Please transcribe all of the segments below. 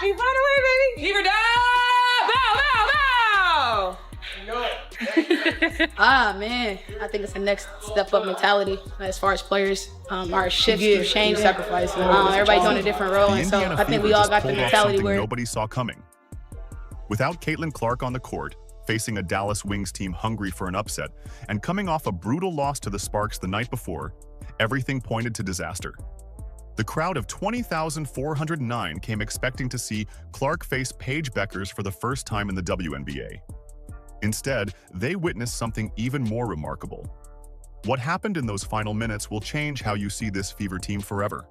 We find a way, baby. Fever down. Bow, bow, bow. Man, I think it's the next step up mentality as far as players. Our shift to change, sacrifice. Everybody's on a different role, and so I think we all got the mentality where nobody saw coming. Without Caitlin Clark on the court, facing a Dallas Wings team hungry for an upset, and coming off a brutal loss to the Sparks the night before, everything pointed to disaster. The crowd of 20,409 came expecting to see Clark face Paige Bueckers for the first time in the WNBA. Instead, they witnessed something even more remarkable. What happened in those final minutes will change how you see this Fever team forever.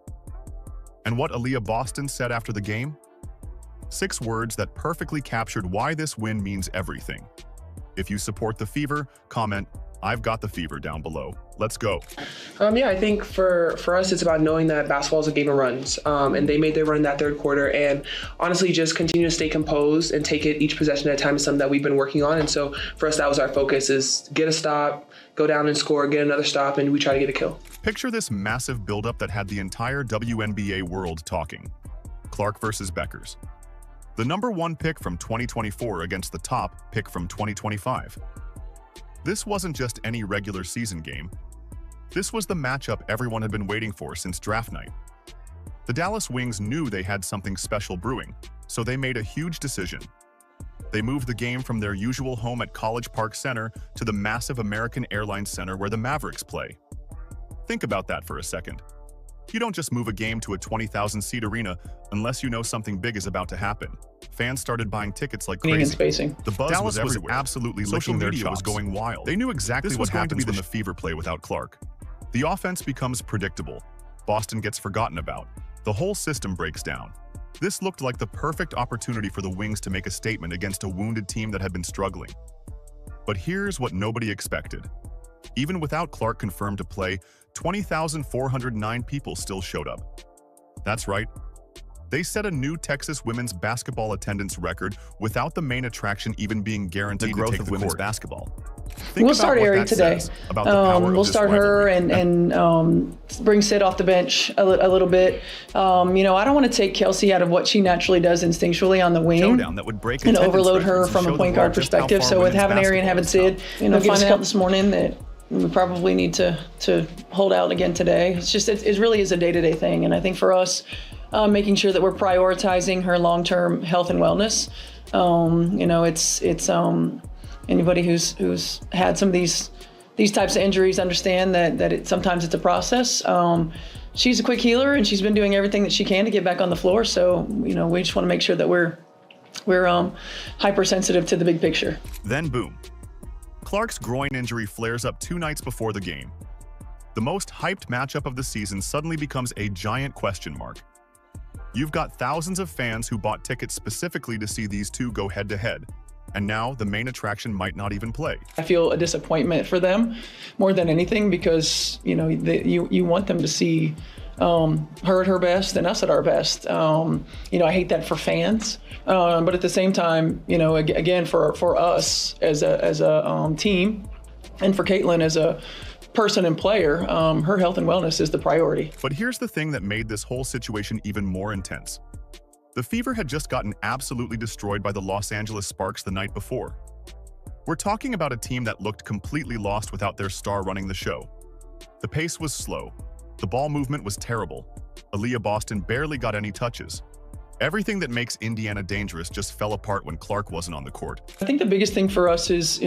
And what Aliyah Boston said after the game? 6 words that perfectly captured why this win means everything. If you support the Fever, comment, "I've got the Fever" down below. Let's go. Yeah, I think for us, it's about knowing that basketball is a game of runs. And they made their run that third quarter. And honestly, just continue to stay composed and take it each possession at a time is something that we've been working on. And so for us, that was our focus, is get a stop, go down and score, get another stop, and we try to get a kill. Picture this massive buildup that had the entire WNBA world talking. Clark versus Bueckers. The #1 pick from 2024 against the top pick from 2025. This wasn't just any regular season game. This was the matchup everyone had been waiting for since draft night. The Dallas Wings knew they had something special brewing, so they made a huge decision. They moved the game from their usual home at College Park Center to the massive American Airlines Center where the Mavericks play. Think about that for a second. You don't just move a game to a 20,000-seat arena unless you know something big is about to happen. Fans started buying tickets like crazy. Spacing. The buzz was everywhere. Absolutely licking their chops. Was going wild. They knew exactly what happens when the Fever play without Clark. The offense becomes predictable. Boston gets forgotten about. The whole system breaks down. This looked like the perfect opportunity for the Wings to make a statement against a wounded team that had been struggling. But here's what nobody expected. Even without Clark confirmed to play, 20,409 people still showed up. That's right. They set a new Texas women's basketball attendance record without the main attraction even being guaranteed the growth to take of the women's court. Basketball. We'll start Ari today. We'll start her and bring Sid off the bench a little bit. I don't want to take Kelsey out of what she naturally does instinctually on the wing That would break and overload her from a point guard perspective. So with having Ari and having Sid, finding out this morning that we probably need to hold out again today. It really is a day-to-day thing. And I think for us, making sure that we're prioritizing her long-term health and wellness. It's anybody who's had some of these types of injuries understand that sometimes it's a process. She's a quick healer, and she's been doing everything that she can to get back on the floor. So we just want to make sure that we're hypersensitive to the big picture. Then boom. Clark's groin injury flares up 2 nights before the game. The most hyped matchup of the season suddenly becomes a giant question mark. You've got thousands of fans who bought tickets specifically to see these two go head-to-head, and now the main attraction might not even play. I feel a disappointment for them more than anything because, you want them to see her at her best and us at our best. I hate that for fans, but at the same time, again, for us as a team and for Caitlin as a person and player, her health and wellness is the priority. But here's the thing that made this whole situation even more intense. The Fever had just gotten absolutely destroyed by the Los Angeles Sparks the night before. We're talking about a team that looked completely lost without their star running the show. The pace was slow. The ball movement was terrible. Aliyah Boston barely got any touches. Everything that makes Indiana dangerous just fell apart when Clark wasn't on the court. I think the biggest thing for us is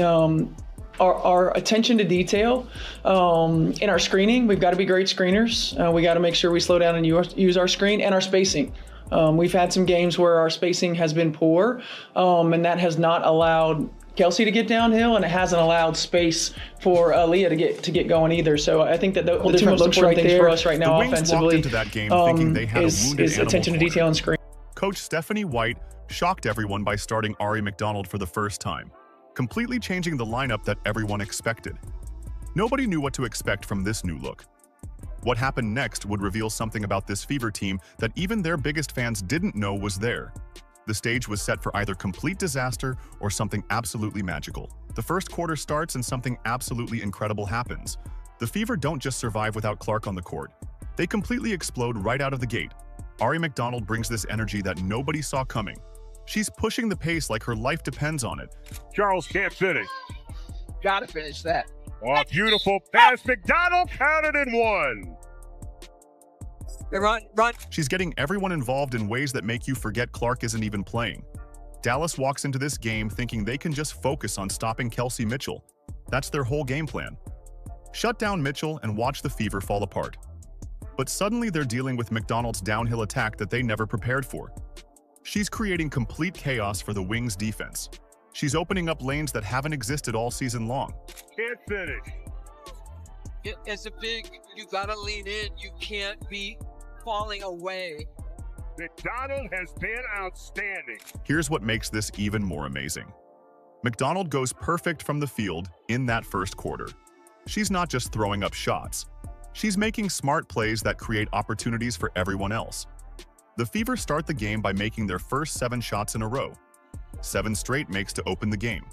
our attention to detail in our screening. We've got to be great screeners. We got to make sure we slow down and use our screen and our spacing. We've had some games where our spacing has been poor, and that has not allowed Kelsey to get downhill, and it hasn't allowed space for Aliyah to get going either. So I think that the different looks right things for us right now offensively into that game thinking they had is attention to detail and screen. Coach Stephanie White shocked everyone by starting Ari McDonald for the first time, completely changing the lineup that everyone expected. Nobody knew what to expect from this new look. What happened next would reveal something about this Fever team that even their biggest fans didn't know was there. The stage was set for either complete disaster or something absolutely magical. The first quarter starts and something absolutely incredible happens. The Fever don't just survive without Clark on the court. They completely explode right out of the gate. Ari McDonald brings this energy that nobody saw coming. She's pushing the pace like her life depends on it. Charles can't finish. Gotta finish that. Oh, beautiful pass. McDonald counted in one. Run. She's getting everyone involved in ways that make you forget Clark isn't even playing. Dallas walks into this game thinking they can just focus on stopping Kelsey Mitchell. That's their whole game plan. Shut down Mitchell and watch the Fever fall apart. But suddenly they're dealing with McDonald's downhill attack that they never prepared for. She's creating complete chaos for the Wings defense. She's opening up lanes that haven't existed all season long. Can't finish. As a big, you gotta lean in. You can't be falling away. McDonald has been outstanding. Here's what makes this even more amazing. McDonald goes perfect from the field in that first quarter. She's not just throwing up shots. She's making smart plays that create opportunities for everyone else. The Fever start the game by making their first 7 shots in a row. 7 straight makes to open the game.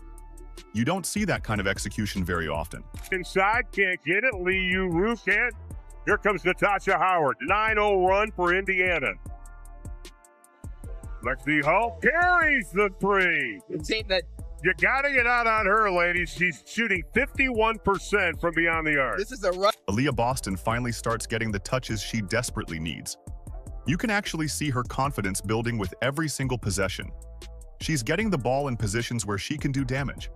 You don't see that kind of execution very often. Inside, can't get it. Lee Yu-Ru can't. Here comes Natasha Howard. 9-0 run for Indiana. Lexi Hull carries the 3. It seemed that You gotta get out on her, ladies. She's shooting 51% from beyond the arc. this is a rush. Aliyah Boston finally starts getting the touches she desperately needs. You can actually see her confidence building with every single possession. She's getting the ball in positions where she can do damage.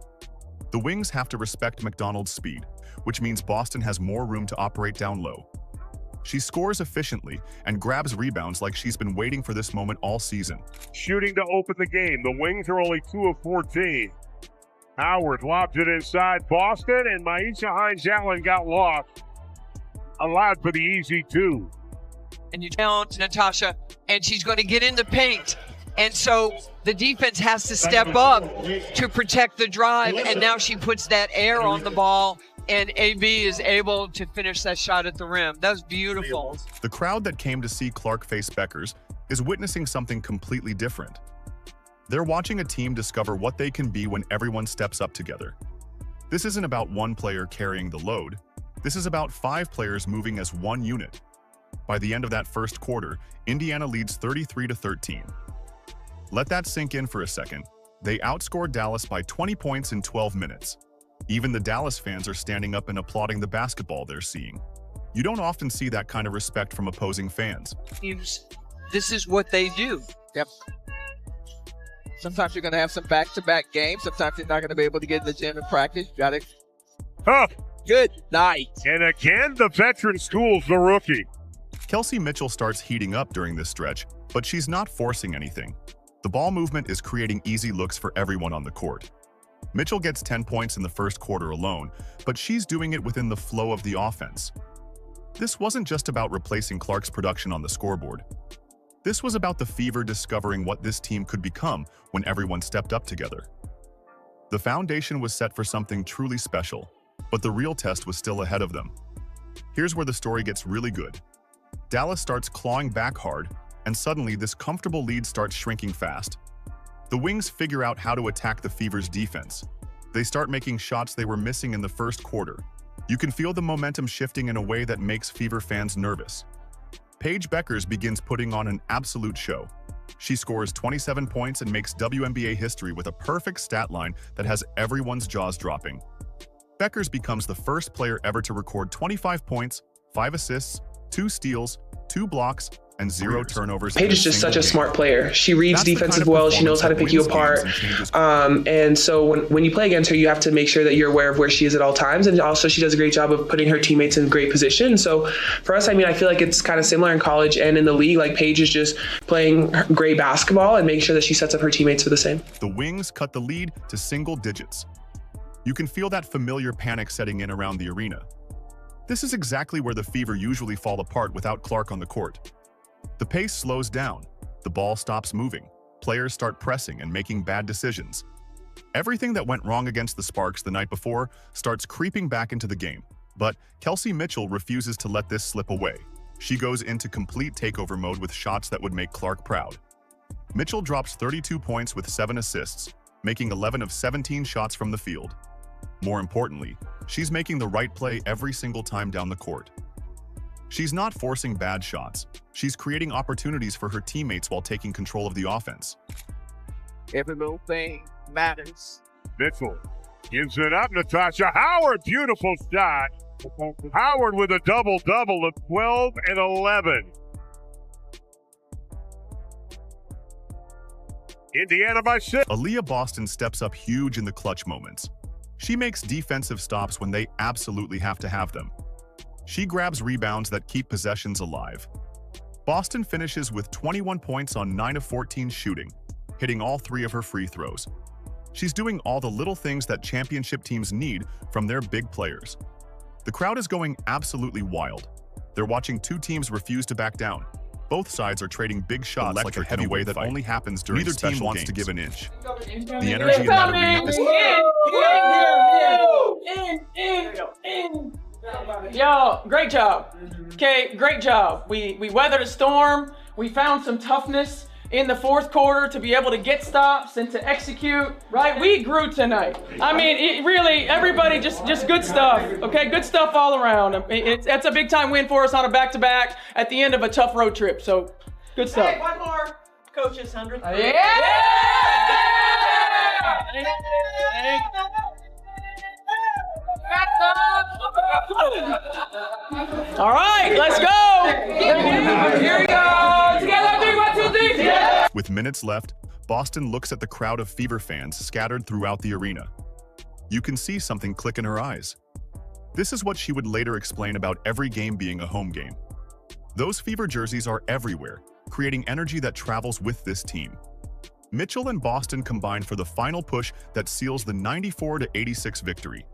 The Wings have to respect McDonald's speed, which means Boston has more room to operate down low. She scores efficiently and grabs rebounds like she's been waiting for this moment all season. Shooting to open the game. The Wings are only 2 of 14. Howard lobs it inside Boston, and Maisha Hines-Allen got lost. Allowed for the easy 2. And you down to Natasha, and she's going to get in the paint. And so the defense has to step up to protect the drive, and now she puts that air on the ball, and AB is able to finish that shot at the rim. That was beautiful. The crowd that came to see Clark face Bueckers is witnessing something completely different. They're watching a team discover what they can be when everyone steps up together. This isn't about one player carrying the load. This is about 5 players moving as one unit. By the end of that first quarter, Indiana leads 33-13. Let that sink in for a second. They outscored Dallas by 20 points in 12 minutes. Even the Dallas fans are standing up and applauding the basketball they're seeing. You don't often see that kind of respect from opposing fans. This is what they do. Yep. Sometimes you're going to have some back-to-back games. Sometimes you're not going to be able to get in the gym and practice. You got it. Huh. Good night. And again, the veteran schools the rookie. Kelsey Mitchell starts heating up during this stretch, but she's not forcing anything. The ball movement is creating easy looks for everyone on the court. Mitchell gets 10 points in the first quarter alone, but she's doing it within the flow of the offense. This wasn't just about replacing Clark's production on the scoreboard. This was about the Fever discovering what this team could become when everyone stepped up together. The foundation was set for something truly special, but the real test was still ahead of them. Here's where the story gets really good. Dallas starts clawing back hard, and suddenly this comfortable lead starts shrinking fast. The Wings figure out how to attack the Fever's defense. They start making shots they were missing in the first quarter. You can feel the momentum shifting in a way that makes Fever fans nervous. Paige Bueckers begins putting on an absolute show. She scores 27 points and makes WNBA history with a perfect stat line that has everyone's jaws dropping. Bueckers becomes the first player ever to record 25 points, 5 assists, 2 steals, 2 blocks, and 0 turnovers. Paige is just such a smart player. She reads defensive well. She knows how to pick you apart. And so when you play against her, you have to make sure that you're aware of where she is at all times. And also she does a great job of putting her teammates in great position. So for us, I mean, I feel like it's kind of similar in college and in the league. Like Paige is just playing great basketball and make sure that she sets up her teammates for the same. The Wings cut the lead to single digits. You can feel that familiar panic setting in around the arena. This is exactly where the Fever usually fall apart without Clark on the court. The pace slows down, the ball stops moving, players start pressing and making bad decisions. Everything that went wrong against the Sparks the night before starts creeping back into the game, but Kelsey Mitchell refuses to let this slip away. She goes into complete takeover mode with shots that would make Clark proud. Mitchell drops 32 points with 7 assists, making 11 of 17 shots from the field. More importantly, she's making the right play every single time down the court. She's not forcing bad shots. She's creating opportunities for her teammates while taking control of the offense. Every little thing matters. Mitchell gives it up. Natasha Howard, beautiful shot. Howard with a double-double of 12 and 11. Indiana by 6. Aliyah Boston steps up huge in the clutch moments. She makes defensive stops when they absolutely have to have them. She grabs rebounds that keep possessions alive. Boston finishes with 21 points on 9 of 14 shooting, hitting all 3 of her free throws. She's doing all the little things that championship teams need from their big players. The crowd is going absolutely wild. They're watching 2 teams refuse to back down. Both sides are trading big shots like a heavyweight that only happens during Neither team wants to games. give an inch. The energy in that arena is... Yo, great job. Okay, great job. We weathered a storm. We found some toughness in the fourth quarter to be able to get stops and to execute, right? We grew tonight. I mean, it really, everybody just good stuff, okay? Good stuff all around. That's a big time win for us on a back-to-back at the end of a tough road trip, so good stuff. Hey, one more. Coach's 100th. All right, let's go. Here we go. Together, 3, 1, 2, 3. Yeah. With minutes left, Boston looks at the crowd of Fever fans scattered throughout the arena. You can see something click in her eyes. This is what she would later explain about every game being a home game. Those Fever jerseys are everywhere, creating energy that travels with this team. Mitchell and Boston combined for the final push that seals the 94-86 victory.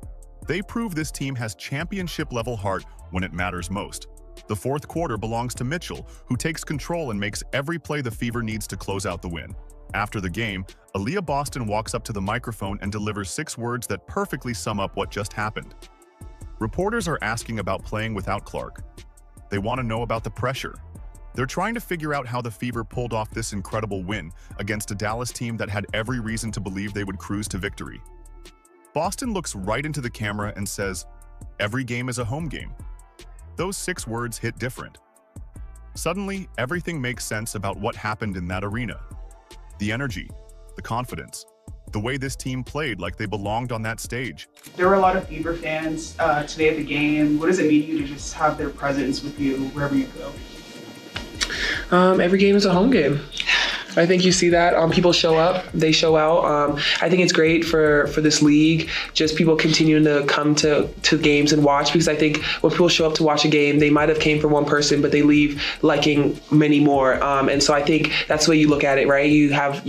They prove this team has championship-level heart when it matters most. The fourth quarter belongs to Mitchell, who takes control and makes every play the Fever needs to close out the win. After the game, Aliyah Boston walks up to the microphone and delivers 6 words that perfectly sum up what just happened. Reporters are asking about playing without Clark. They want to know about the pressure. They're trying to figure out how the Fever pulled off this incredible win against a Dallas team that had every reason to believe they would cruise to victory. Boston looks right into the camera and says, "Every game is a home game." Those 6 words hit different. Suddenly, everything makes sense about what happened in that arena. The energy, the confidence, the way this team played like they belonged on that stage. There were a lot of Fever fans today at the game. What does it mean to you to just have their presence with you wherever you go? Every game is a home game. I think you see that. People show up, they show out. I think it's great for this league, just people continuing to come to games and watch, because I think when people show up to watch a game, they might have came for one person, but they leave liking many more. And so I think that's the way you look at it, right? You have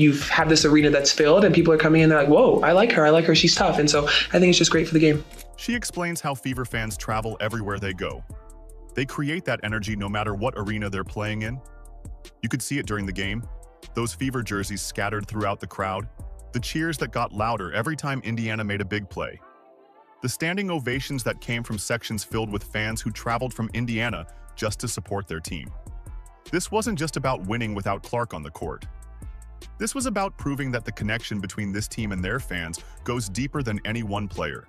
this arena that's filled and people are coming in, they're like, whoa, I like her, she's tough. And so I think it's just great for the game. She explains how Fever fans travel everywhere they go. They create that energy no matter what arena they're playing in. You could see it during the game. Those Fever jerseys scattered throughout the crowd, the cheers that got louder every time Indiana made a big play, the standing ovations that came from sections filled with fans who traveled from Indiana just to support their team. This wasn't just about winning without Clark on the court. This was about proving that the connection between this team and their fans goes deeper than any one player.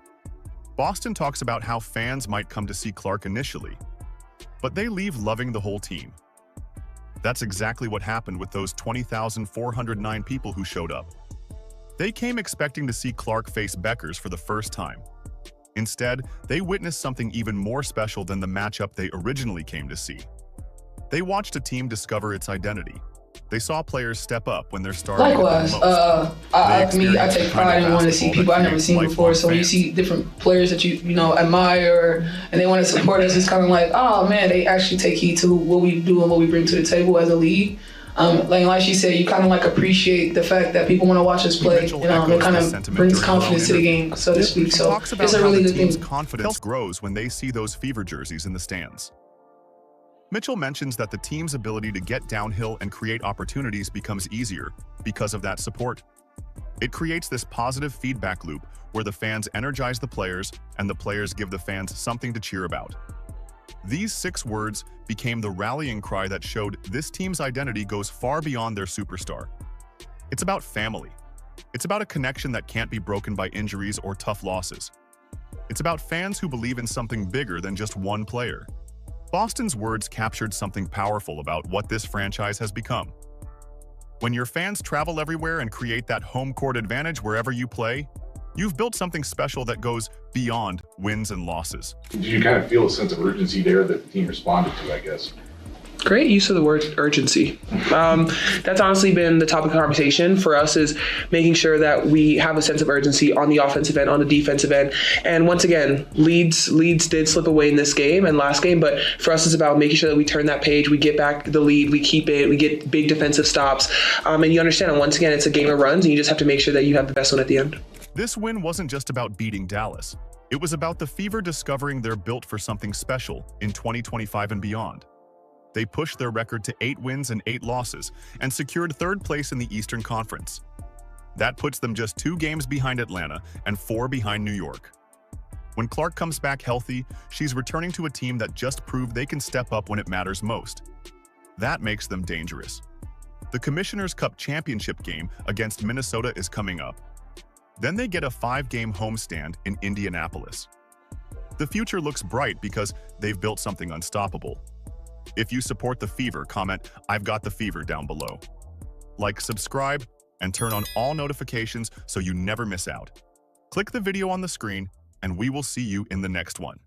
Boston talks about how fans might come to see Clark initially, but they leave loving the whole team. That's exactly what happened with those 20,409 people who showed up. They came expecting to see Clark face Bueckers for the first time. Instead, they witnessed something even more special than the matchup they originally came to see. They watched a team discover its identity. They saw players step up when they're starting. Likewise, I take pride in wanting to see people I've never seen before. So when you see different players that you admire and they want to support us, it's kind of like, oh man, they actually take heed to what we do and what we bring to the table as a league. Like she said, you kind of appreciate the fact that people want to watch us play. It kind of brings confidence to the game, so to speak. So it's a really good thing. Confidence grows when they see those Fever jerseys in the stands. Mitchell mentions that the team's ability to get downhill and create opportunities becomes easier because of that support. It creates this positive feedback loop where the fans energize the players and the players give the fans something to cheer about. These 6 words became the rallying cry that showed this team's identity goes far beyond their superstar. It's about family. It's about a connection that can't be broken by injuries or tough losses. It's about fans who believe in something bigger than just one player. Boston's words captured something powerful about what this franchise has become. When your fans travel everywhere and create that home court advantage wherever you play, you've built something special that goes beyond wins and losses. Did you kind of feel a sense of urgency there that the team responded to, I guess? Great use of the word urgency. That's honestly been the topic of conversation for us, is making sure that we have a sense of urgency on the offensive end, on the defensive end. And once again, leads did slip away in this game and last game, but for us it's about making sure that we turn that page, we get back the lead, we keep it, we get big defensive stops. And you understand, and once again, it's a game of runs, and you just have to make sure that you have the best one at the end. This win wasn't just about beating Dallas. It was about the Fever discovering they're built for something special in 2025 and beyond. They pushed their record to 8 wins and 8 losses and secured 3rd place in the Eastern Conference. That puts them just 2 games behind Atlanta and 4 behind New York. When Clark comes back healthy, she's returning to a team that just proved they can step up when it matters most. That makes them dangerous. The Commissioner's Cup championship game against Minnesota is coming up. Then they get a 5-game homestand in Indianapolis. The future looks bright because they've built something unstoppable. If you support the Fever, comment "I've got the Fever" down below. Like, subscribe, and turn on all notifications so you never miss out. Click the video on the screen, and we will see you in the next one.